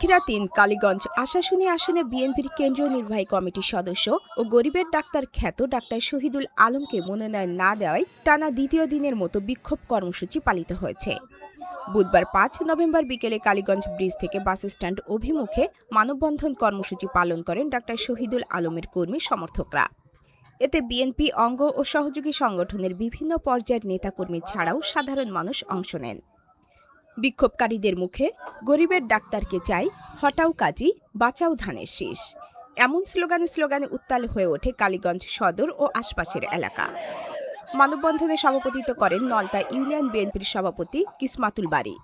সাতক্ষীরা ৩ কালীগঞ্জ আশাশুনি আসনে বিএনপির কেন্দ্রীয় নির্বাহী কমিটির সদস্য ও গরিবের ডাক্তার খ্যাত ডাক্তার শহীদুল আলমকে মনোনয়ন না দেওয়ায় টানা দ্বিতীয় দিনের মতো বিক্ষোভ কর্মসূচি পালিত হয়েছে। বুধবার ৫ নভেম্বর বিকেলে কালীগঞ্জ ব্রিজ থেকে বাস স্ট্যান্ড অভিমুখে মানববন্ধন কর্মসূচি পালন করেন ডাক্তার শহীদুল আলমের কর্মী সমর্থকরা। এতে বিএনপি অঙ্গ ও সহযোগী সংগঠনের বিভিন্ন পর্যায়ের নেতাকর্মী ছাড়াও সাধারণ মানুষ অংশ নেন। বিক্ষোভকারীদের মুখে গরিবের ডাক্তারকে চাই, হটাও কাজী, বাঁচাও ধানের শীষ, এমন স্লোগানে উত্তাল হয়ে ওঠে কালীগঞ্জ সদর ও আশপাশের এলাকা। মানববন্ধনে সভাপতিত্ব করেন নলতা ইউনিয়ন বিএনপির সভাপতি কিসমাতুল বারী।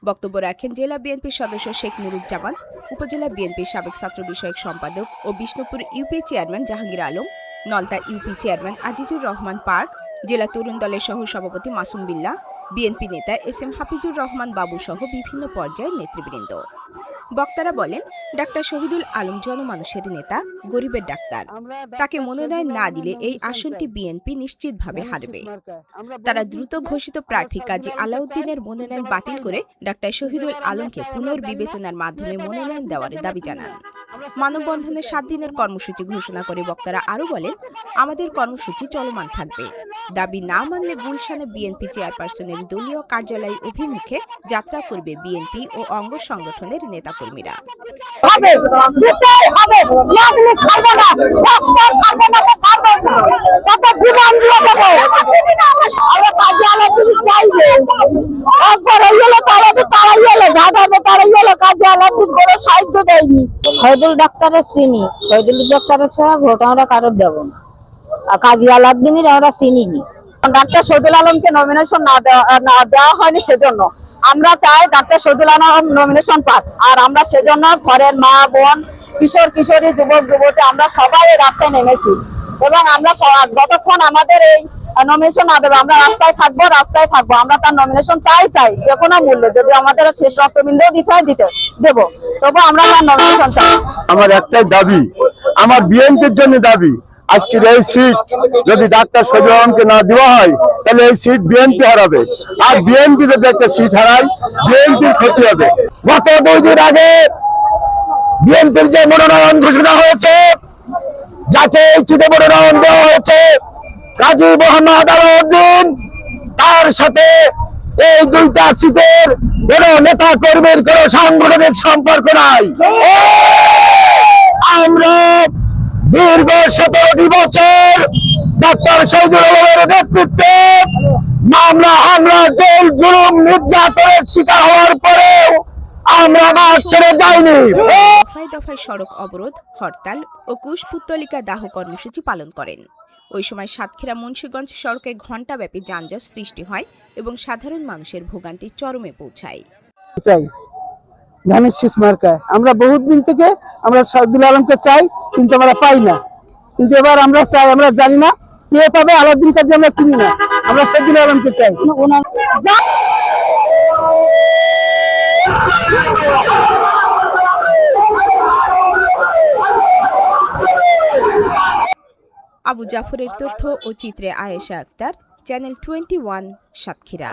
বক্তব্য রাখেন জেলা বিএনপির সদস্য শেখ নুরুজ্জামান, উপজেলা বিএনপির সাবেক ছাত্র বিষয়ক সম্পাদক ও Bishnupur UP chairman Jahangir Alam, Nalta UP chairman Azizur Rahman Park, জেলা তরুণ দলের সহ সভাপতি মাসুম বিল্লাহ, বিএনপি নেতা এস.এম. হাফিজুর রহমান বাবু সহ বিভিন্ন পর্যায়ের নেতৃবৃন্দ। বক্তারা বলেন, ডাক্তার শহীদুল আলম জনমানুষের নেতা, গরিবের ডাক্তার। তাকে মনোনয়ন না দিলে এই আসনটি বিএনপি নিশ্চিতভাবে হারবে। তারা দ্রুত ঘোষিত প্রার্থী কাজী আলাউদ্দিনের মনোনয়ন বাতিল করে ডাক্তার শহীদুল আলমকে পুনর্বিবেচনার মাধ্যমে মনোনয়ন দেওয়ার দাবি জানান। মানববন্ধনে ৭ দিনের কর্মসূচি ঘোষণা করে বক্তারা আরও বলেন, আমাদের কর্মসূচি চলমান থাকবে। দাবি না মানলে গুলশানে বিএনপি চেয়ারপারসনের দলীয় কার্যালয় অভিমুখে যাত্রা করবে বিএনপি ও অঙ্গ সংগঠনের নেতাকর্মীরা। শহীদুল ডাক্তারের চিনি, শহীদুল ডাক্তারের ছাড়া ভোট আমরা কারোর দেব না। আর কাজী আলাউদ্দিনের আমরা চিনি নি। ডাক্তার শহীদুল আলমকে নমিনেশন না দেওয়া হয়নি, সেজন্য আমরা চাই ডাক্তার শহীদুল আলম নমিনেশন পাক। আর আমরা সেজন্য ঘরের মা বোন, কিশোর কিশোরী, যুবক যুবতী আমরা সবাই রাস্তায় নেমেছি এবং আমরা যতক্ষণ আমাদের এই নমিনেশন না দেবো আমরা রাস্তায় থাকবো। আমরা তার নমিনেশন চাই যে কোনো মূল্যে, যদি আমাদের শেষ রক্তবিন্দু দিতে হয় দেবো, তবু আমরা নমিনেশন চাই। আমার একটাই দাবি, আমার বিএনপির জন্য দাবি, আজকের এই সিট যদি ডাক্তার শহীদুল আলমকে না দেওয়া হয় তাহলে এই সিট বিএনপি হারাবে। আর বিএনপি যদি একটা সিট হারায় বিএনপির ক্ষতি হবে। গত 2 দিন আগে বিএনপির যে মনোনয়ন ঘোষণা হয়েছে, যাকে এই সিটে মনোনয়ন দেওয়া হয়েছে কাজী মোহাম্মদ আলাউদ্দিন, তার সাথে এই 2টা সিটের কোন নেতা কর্মীর কোন সাংগঠনিক সম্পর্ক নাই। আমরা দীর্ঘ 17 বছর ডাক্তার শহীদুল আলমের নেতৃত্বে মামলা, হামলা, জেল, জুলুম, নির্যাতনের শিকার হওয়ার পরেও আমরা মাঠ ছেড়ে যাইনি। দফায় দফায় সড়ক অবরোধ, হরতাল ও কুশপুত্তলিকা দাহ কর্মসূচি পালন করেন। ওই সময় সাতক্ষীরা মুন্সিগঞ্জ সড়কে ঘণ্টাব্যাপী যানজট সৃষ্টি হয় এবং সাধারণ মানুষের ভোগান্তি চরমে পৌঁছায়। ধানের শীষ মার্কায় আমরা বহুত দিন থেকে আমরা শহীদুল আলমকে চাই, কিন্তু আমরা পাই না। কিন্তু এবার আমরা চাই, আমরা জানি না কে পাবে। আলাউদ্দিন কাজী আমরা চিনি না, আমরা শহীদুল আলমকে চাই। আবু জাফরের তথ্য ও চিত্রে আয়েশা আক্তার, চ্যানেল 21, সাতক্ষীরা।